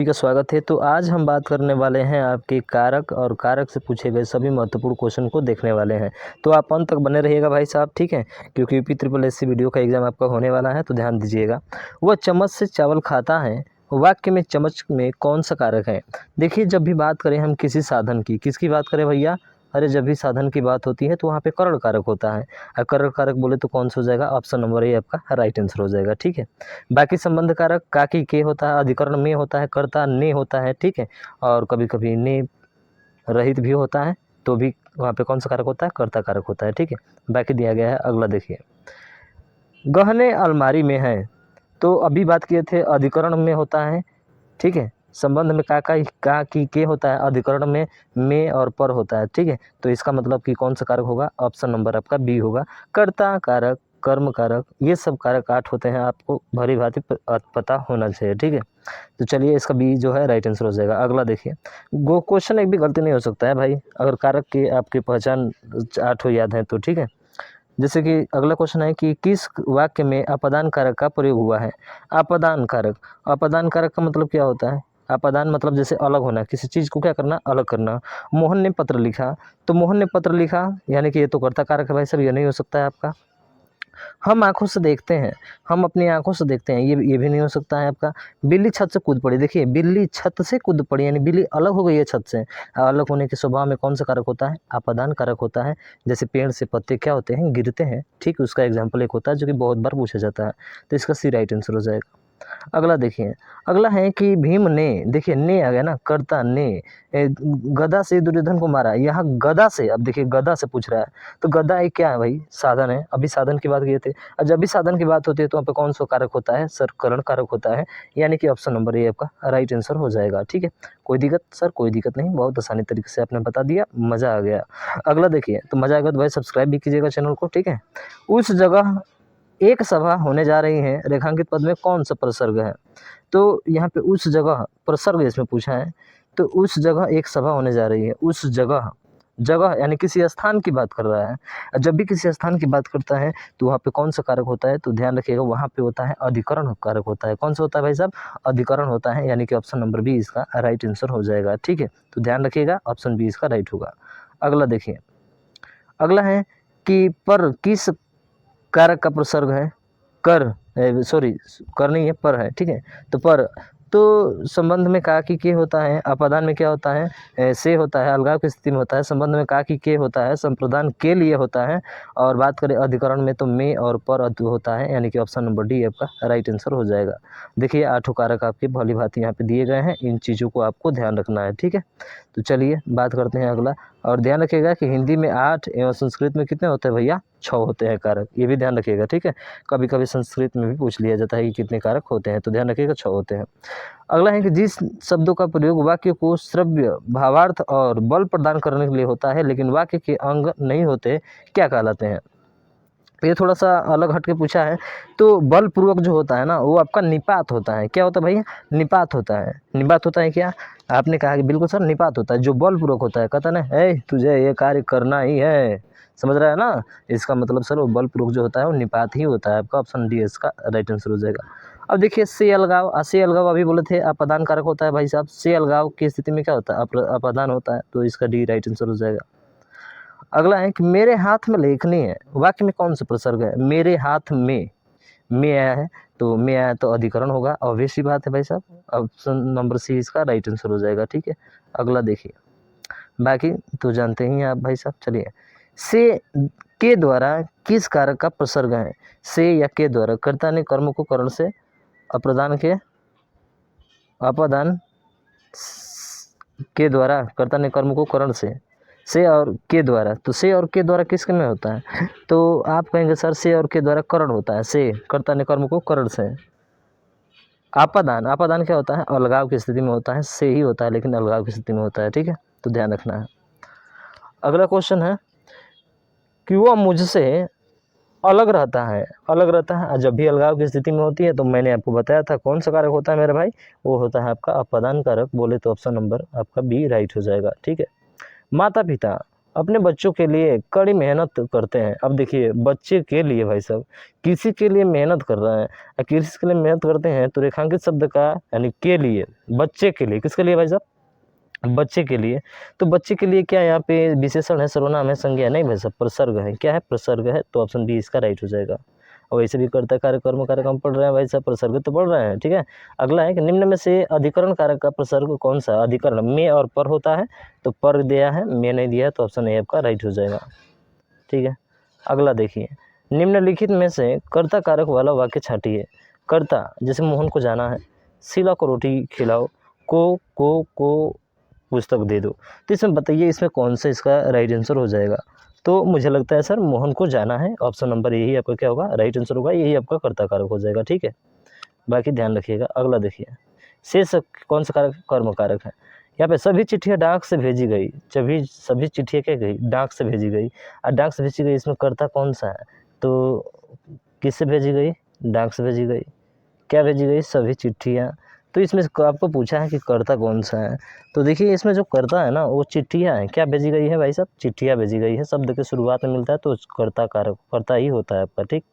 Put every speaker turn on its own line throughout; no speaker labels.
का स्वागत है। तो आज हम बात करने वाले हैं आपके कारक और कारक से पूछे गए सभी महत्वपूर्ण क्वेश्चन को देखने वाले हैं। तो आप अंत तक बने रहिएगा भाई साहब, ठीक है, क्योंकि यूपी ट्रिपल एससी वीडियो का एग्जाम आपका होने वाला है, तो ध्यान दीजिएगा। वह चम्मच से चावल खाता है, वाक्य में चम्मच में कौन सा कारक है। देखिए, जब भी बात करें हम किसी साधन की, किसकी बात करें भैया, अरे जब भी साधन की बात होती है तो वहाँ पे करण कारक होता है। और करण कारक बोले तो कौन सा हो जाएगा, ऑप्शन नंबर ए आपका राइट आंसर हो जाएगा, ठीक है। बाकी संबंध कारक काकी के होता है, अधिकरण में होता है, कर्ता ने होता है, ठीक है, और कभी कभी ने रहित भी होता है, तो भी वहाँ पे कौन सा कारक होता है, कर्ता कारक होता है, ठीक है। बाकी दिया गया है, अगला देखिए। गहने अलमारी में है, तो अभी बात किए थे अधिकरण में होता है, ठीक है। संबंध में का की के होता है, अधिकरण में और पर होता है, ठीक है। तो इसका मतलब कि कौन सा कारक होगा, ऑप्शन नंबर आपका बी होगा। कर्ता कारक, कर्म कारक, ये सब कारक 8 होते हैं, आपको भली भांति पता होना चाहिए, ठीक है। तो चलिए, इसका बी जो है राइट आंसर हो जाएगा। अगला देखिए, गो क्वेश्चन एक भी गलती नहीं हो सकता है भाई, अगर कारक की आपकी पहचान 8 याद है तो, ठीक है। जैसे कि अगला क्वेश्चन है कि किस वाक्य में अपादान कारक का प्रयोग हुआ है। अपादान कारक, अपादान कारक का मतलब क्या होता है, अपादान मतलब जैसे अलग होना, किसी चीज़ को क्या करना, अलग करना। मोहन ने पत्र लिखा, तो मोहन ने पत्र लिखा यानी कि ये तो कर्ता कारक है भाई साहब, ये नहीं हो सकता है आपका। हम आंखों से देखते हैं, हम अपनी आंखों से देखते हैं, ये भी नहीं हो सकता है आपका। बिल्ली छत से कूद पड़ी, देखिए बिल्ली छत से कूद पड़ी यानी बिल्ली अलग हो गई है छत से। अलग होने के स्वभाव में कौन सा कारक होता है, अपादान कारक होता है। जैसे पेड़ से पत्ते क्या होते हैं, गिरते हैं, ठीक, उसका एग्जाम्पल एक होता है जो कि बहुत बार पूछा जाता है। तो इसका सी राइट आंसर हो जाएगा। अगला देखिए, अगला है कि भीम ने, देखिए ने आ गया ना, कर्ता ने गदा से दुर्योधन को मारा। यहाँ गदा से, अब देखिए गदा से पूछ रहा है, तो गदा एक क्या है भाई, साधन है। अभी साधन की बात किए थे, और जब भी साधन की बात होती है तो वहाँ पे कौन सा कारक होता है, सर करण कारक होता है, यानी कि ऑप्शन नंबर ए आपका राइट आंसर हो जाएगा, ठीक है। कोई दिक्कत सर, कोई दिक्कत नहीं, बहुत आसानी तरीके से आपने बता दिया, मज़ा आ गया। अगला देखिए, तो मज़ा आ गया तो भाई सब्सक्राइब भी कीजिएगा चैनल को, ठीक है। उस जगह एक सभा होने जा रही है, रेखांकित पद में कौन सा प्रसर्ग है। तो यहाँ पे उस जगह प्रसर्ग इसमें पूछा है, तो उस जगह एक सभा होने जा रही है, उस जगह, जगह यानी किसी स्थान की बात कर रहा है। जब भी किसी स्थान की बात करता है तो वहाँ पे कौन सा कारक होता है, तो ध्यान रखिएगा, वहाँ पे होता है अधिकरण कारक होता है। कौन सा होता है भाई साहब, अधिकरण होता है, यानी कि ऑप्शन नंबर बी इसका राइट आंसर हो जाएगा, ठीक है। तो ध्यान रखिएगा, ऑप्शन बी इसका राइट होगा। अगला देखिए, अगला है कि पर किस कारक का प्रसर्ग है, कर, सॉरी कर नहीं है, पर है, ठीक है। तो पर, तो संबंध में का की के होता है, अपादान में क्या होता है, से होता है, अलगाव की स्थिति में होता है। संबंध में का की के होता है, संप्रदान के लिए होता है। और बात करें अधिकरण में तो में और पर होता है, यानी कि ऑप्शन नंबर डी आपका राइट आंसर हो जाएगा। देखिए 8 कारक आपके भली भांति यहाँ पे दिए गए हैं, इन चीज़ों को आपको ध्यान रखना है, ठीक है। तो चलिए बात करते हैं अगला, और ध्यान रखिएगा कि हिंदी में 8 एवं संस्कृत में कितने होते हैं भैया, 6 होते हैं कारक, ये भी ध्यान रखिएगा, ठीक है। कभी कभी संस्कृत में भी पूछ लिया जाता है कि कितने कारक होते हैं, तो ध्यान रखिएगा 6 होते हैं। अगला है कि जिस शब्दों का प्रयोग वाक्य को श्रव्य, भावार्थ और बल प्रदान करने के लिए होता है लेकिन वाक्य के अंग नहीं होते, क्या कहलाते हैं। ये थोड़ा सा अलग हट के पूछा है। तो बलपूर्वक जो होता है ना, वो आपका निपात होता है। क्या होता है भैया, निपात होता है। निपात होता है क्या, आपने कहा कि बिल्कुल सर निपात होता है, जो बलपूर्वक होता है, कहता ना है तुझे ये कार्य करना ही है, समझ रहा है ना। इसका मतलब सर वो बलपूर्वक जो होता है वो निपात ही होता है। आपका ऑप्शन डी इसका राइट आंसर हो जाएगा। अब देखिए से अलगाव, से अलगाव अभी बोले थे अपादान कारक होता है भाई साहब, से अलगाव की स्थिति में क्या होता है, अपादान होता है, तो इसका डी राइट आंसर हो जाएगा। अगला है कि मेरे हाथ में लेखनी है, वाक्य में कौन सा प्रसर्ग है, मेरे हाथ में आया है, तो में आया तो अधिकरण होगा, ऑब्वियस सी बात है भाई साहब, ऑप्शन नंबर सी इसका राइट आंसर हो जाएगा, ठीक है। अगला देखिए, बाकी तो जानते ही हैं आप भाई साहब। चलिए, से के द्वारा किस कारक का प्रसर्ग है, से या के द्वारा, कर्ता ने कर्म को करण से, अप्रदान के अपादान के द्वारा, कर्ता ने कर्म को करण से और के द्वारा, तो से और के द्वारा किसके में होता है, तो आप कहेंगे सर से और के द्वारा करण होता है, से कर्ता ने कर्म को करण से। आपादान, आपादान क्या होता है, अलगाव की स्थिति में होता है, से ही होता है लेकिन अलगाव की स्थिति में होता है, ठीक है, तो ध्यान रखना है। अगला क्वेश्चन है कि वह मुझसे अलग रहता है, अलग रहता है, जब भी अलगाव की स्थिति में होती है तो मैंने आपको बताया था कौन सा कारक होता है मेरे भाई, वो होता है आपका अपादान कारक, बोले तो ऑप्शन नंबर आपका बी राइट हो जाएगा, ठीक है। माता पिता अपने बच्चों के लिए कड़ी मेहनत करते हैं। अब देखिए बच्चे के लिए भाई साहब किसी के लिए मेहनत कर रहे हैं, किसी के लिए मेहनत करते हैं तो रेखांकित शब्द का यानी के लिए, बच्चे के लिए, किसके लिए भाई साहब? बच्चे के लिए। तो बच्चे के लिए क्या यहाँ पे विशेषण है, सर्वनाम है, संज्ञा नहीं भाई साहब, प्रसर्ग है। क्या है? प्रसर्ग है। तो ऑप्शन बी इसका राइट हो जाएगा। और वैसे भी कर्ता कारक कर्म कारक हम पढ़ रहे हैं भाई साहब, प्रसर्ग तो पढ़ रहे हैं, ठीक है। अगला है कि निम्न में से अधिकरण कारक का प्रसर्ग कौन सा? अधिकरण में और पर होता है, तो पर दिया है, में नहीं दिया है, तो ऑप्शन ए आपका राइट हो जाएगा, ठीक है। अगला देखिए, निम्नलिखित में से कर्ता कारक वाला वाक्य छांटिए। कर्ता जैसे मोहन को जाना है, शीला को रोटी खिलाओ, को पुस्तक दे दो। तो इसमें बताइए इसमें कौन सा इसका राइट आंसर हो जाएगा? तो मुझे लगता है सर मोहन को जाना है, ऑप्शन नंबर यही आपका क्या होगा? राइट आंसर होगा, यही आपका कर्ता कारक हो जाएगा, ठीक है। बाकी ध्यान रखिएगा। अगला देखिए, शेष कौन सा कारक? कर्म कारक है। यहाँ पे सभी चिट्ठियाँ डाक से भेजी गई, सभी चिट्ठियाँ क्या गई? डाक से भेजी गई। और डाक से भेजी गई, इसमें कर्ता कौन सा है? तो किससे भेजी गई? डाक से भेजी गई। क्या भेजी गई? सभी चिट्ठियाँ। तो इसमें आपको पूछा है कि कर्ता कौन सा है, तो देखिए इसमें जो कर्ता है ना वो चिट्ठियाँ हैं। क्या भेजी गई है भाई साहब? चिट्ठियाँ भेजी गई है। शब्द के शुरुआत में मिलता है तो कर्ता कारक कर्ता ही होता है आपका, ठीक।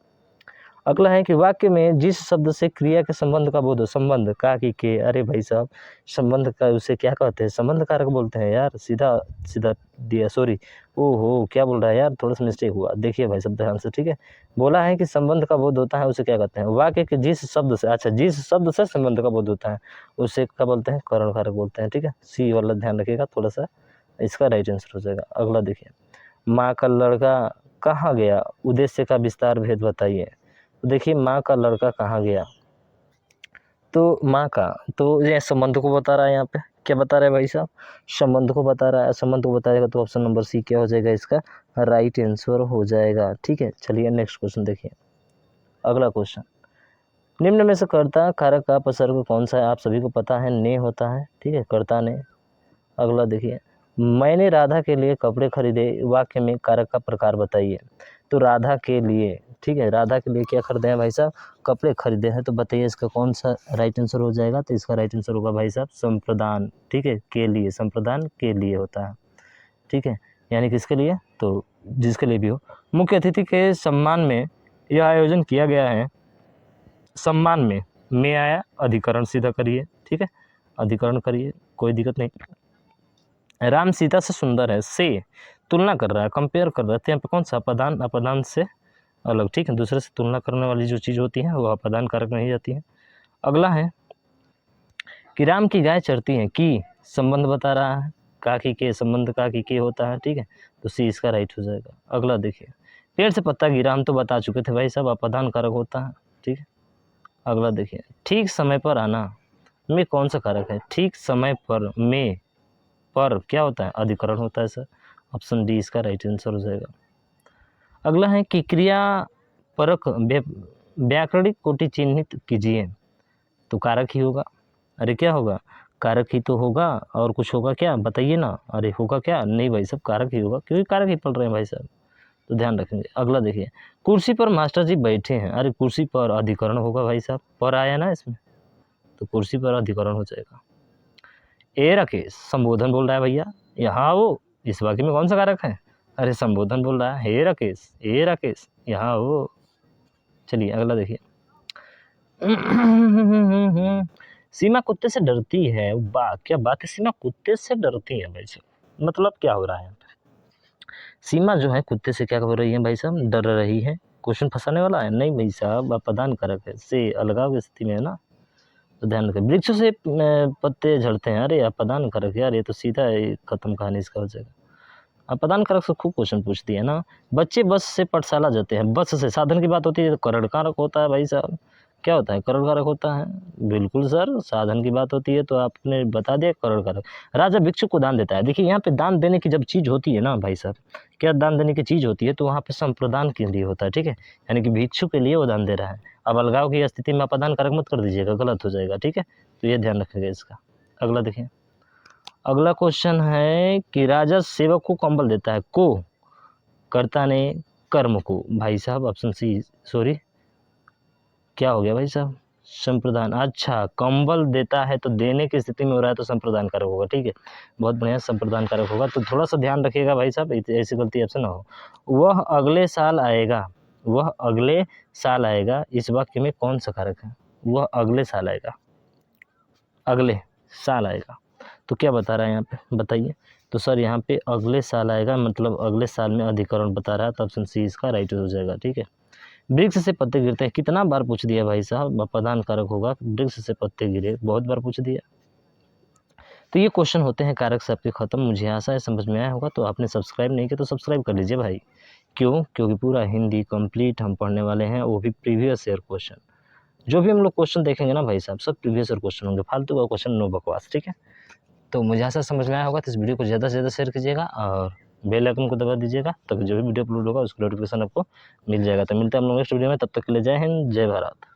अगला है कि वाक्य में जिस शब्द से क्रिया के संबंध का बोध हो, संबंध का कि के, अरे भाई साहब संबंध का उसे क्या कहते हैं? संबंध कारक बोलते हैं यार, सीधा सीधा दिया, सॉरी, ओहो क्या बोल रहा है यार, थोड़ा सा मिस्टेक हुआ। देखिए भाई साहब ध्यान से, ठीक है। बोला है कि संबंध का बोध होता है उसे क्या कहते हैं? वाक्य के जिस शब्द से, अच्छा जिस शब्द से संबंध का बोध होता है उसे क्या बोलते हैं? करण कारक बोलते हैं, ठीक है। सी वाला ध्यान रखिएगा थोड़ा सा, इसका राइट आंसर हो जाएगा। अगला देखिए, माँ का लड़का कहाँ गया, उद्देश्य का विस्तार भेद बताइए। तो देखिए माँ का लड़का कहाँ गया, तो माँ का, तो ये संबंध को बता रहा है। यहाँ पे क्या बता रहा है भाई साहब? संबंध को बता रहा है। संबंध को बताएगा तो ऑप्शन नंबर सी क्या हो जाएगा? इसका राइट आंसर हो जाएगा, ठीक है। चलिए नेक्स्ट क्वेश्चन देखिए। अगला क्वेश्चन, निम्न में से कर्ता कारक का उपसर्ग कौन सा है? आप सभी को पता है, ने होता है, ठीक है, कर्ता ने। अगला देखिए, मैंने राधा के लिए कपड़े खरीदे, वाक्य में कारक का प्रकार बताइए। तो राधा के लिए, ठीक है, राधा के लिए क्या खरीदे हैं भाई साहब? कपड़े खरीदे हैं। तो बताइए इसका कौन सा राइट आंसर हो जाएगा? तो इसका राइट आंसर होगा भाई साहब संप्रदान, ठीक है, के लिए, संप्रदान के लिए होता है, ठीक है। यानी किसके लिए? तो जिसके लिए भी हो। मुख्य अतिथि के सम्मान में यह आयोजन किया गया है। सम्मान में आया, अधिकरण सीधा करिए, ठीक है, अधिकरण करिए, कोई दिक्कत नहीं। राम सीता से सुंदर है, से तुलना कर रहा है, कंपेयर कर रहा है, तो यहाँ पे कौन सा? अपादान, अपादान से अलग, ठीक है। दूसरे से तुलना करने वाली जो चीज़ होती है वो अपादान कारक नहीं जाती है। अगला है कि राम की गाय चरती है, की संबंध बता रहा है, का की के, संबंध का की के होता है, ठीक है। तो सी इसका राइट हो जाएगा। अगला देखिए, पेड़ से पत्ता गिरा, हम तो बता चुके थे भाई साहब, अपादान कारक होता है, ठीक है। अगला देखिए, ठीक समय पर आना में कौन सा कारक है? ठीक समय पर, में पर क्या होता है? अधिकरण होता है सर। ऑप्शन डी इसका राइट आंसर हो जाएगा। अगला है कि क्रिया परक व्याकरणिक कोटि चिन्हित कीजिए। तो कारक ही होगा। अरे क्या होगा? कारक ही तो होगा, और कुछ होगा क्या? बताइए ना। अरे होगा क्या? नहीं भाई साहब कारक ही होगा, क्योंकि कारक ही पढ़ रहे हैं भाई साहब, तो ध्यान रखेंगे। अगला देखिए, कुर्सी पर मास्टर जी बैठे हैं। अरे कुर्सी पर अधिकरण होगा भाई साहब, पर आया ना इसमें, तो कुर्सी पर अधिकरण हो जाएगा। ए राकेश, संबोधन बोल रहा है भैया, यहाँ वो, इस वाक्य में कौन सा कारक है? अरे संबोधन बोल रहा है, हे राकेश, ए राकेश, यहाँ वो। चलिए अगला देखिए, सीमा कुत्ते से डरती है। वाह क्या बात है, सीमा कुत्ते से डरती है भाई साहब, मतलब क्या हो रहा है? सीमा जो है कुत्ते से क्या हो रही है भाई साहब? डर रही है। क्वेश्चन फंसाने वाला है? नहीं भाई साहब, अपादान कारक है, से अलगाव की स्थिति में है ना, तो ध्यान रखें। वृक्षों से पत्ते झड़ते हैं, अरे अपादान कारक यार, ये तो सीधा खत्म कहानी इसका हो जाएगा। अपादान कारक से खूब क्वेश्चन पूछती है ना। बच्चे बस से पाठशाला जाते हैं, बस से साधन की बात होती है तो करण कारक होता है भाई साहब। क्या होता है? करण कारक होता है, बिल्कुल सर, साधन की बात होती है तो आपने बता दिया करण कारक। राजा भिक्षुक को दान देता है। देखिए यहाँ पे दान देने की जब चीज़ होती है ना भाई साहब, क्या दान देने की चीज़ होती है, तो वहाँ पे संप्रदान के लिए होता है, ठीक है, यानी कि भिक्षु के लिए वो दान दे रहा है। अब अलगाव की स्थिति में अपादान कारक मत कर दीजिएगा, गलत हो जाएगा, ठीक है, तो ये ध्यान रखिएगा इसका। अगला देखिए, अगला क्वेश्चन है कि राजा सेवक को कंबल देता है, को कर्ता ने कर्म को। भाई साहब ऑप्शन सी, सॉरी क्या हो गया भाई साहब, संप्रदान, अच्छा कंबल देता है तो देने की स्थिति में हो रहा है तो संप्रदान कारक होगा, ठीक है, बहुत बढ़िया, संप्रदान कारक होगा। तो थोड़ा सा ध्यान रखिएगा भाई साहब, ऐसी गलती आपसे ना हो। वह अगले साल आएगा, वह अगले साल आएगा, इस वाक्य में कौन सा कारक है? वह अगले साल आएगा, अगले साल आएगा, तो क्या बता रहा है यहाँ पे बताइए। तो सर यहाँ पे अगले साल आएगा मतलब अगले साल में अधिकरण बता रहा है, तो ऑप्शन सी इसका राइट हो जाएगा, ठीक है। वृक्ष से पत्ते गिरते हैं, कितना बार पूछ दिया भाई साहब, प्रधान कारक होगा, वृक्ष से पत्ते गिरे, बहुत बार पूछ दिया। तो ये क्वेश्चन होते हैं कारक से आपके खत्म। मुझे आशा है समझ में आया होगा। तो आपने सब्सक्राइब नहीं किया तो सब्सक्राइब कर लीजिए भाई। क्यों? क्योंकि पूरा हिंदी कंप्लीट हम पढ़ने वाले हैं, वो भी प्रीवियस ईयर क्वेश्चन। जो भी हम लोग क्वेश्चन देखेंगे ना भाई साहब, सब प्रीवियस ईयर क्वेश्चन होंगे, फालतू का क्वेश्चन नो बकवास, ठीक है। तो मुझे ऐसा समझ में आया होगा। तो इस वीडियो को ज़्यादा से ज़्यादा शेयर कीजिएगा और बेल आइकन को दबा दीजिएगा, तब जो भी वीडियो अपलोड होगा उसका नोटिफिकेशन आपको मिल जाएगा। तो मिलते हैं हम लोग नेक्स्ट वीडियो में, तब तक के लिए जय हिंद, जय भारत।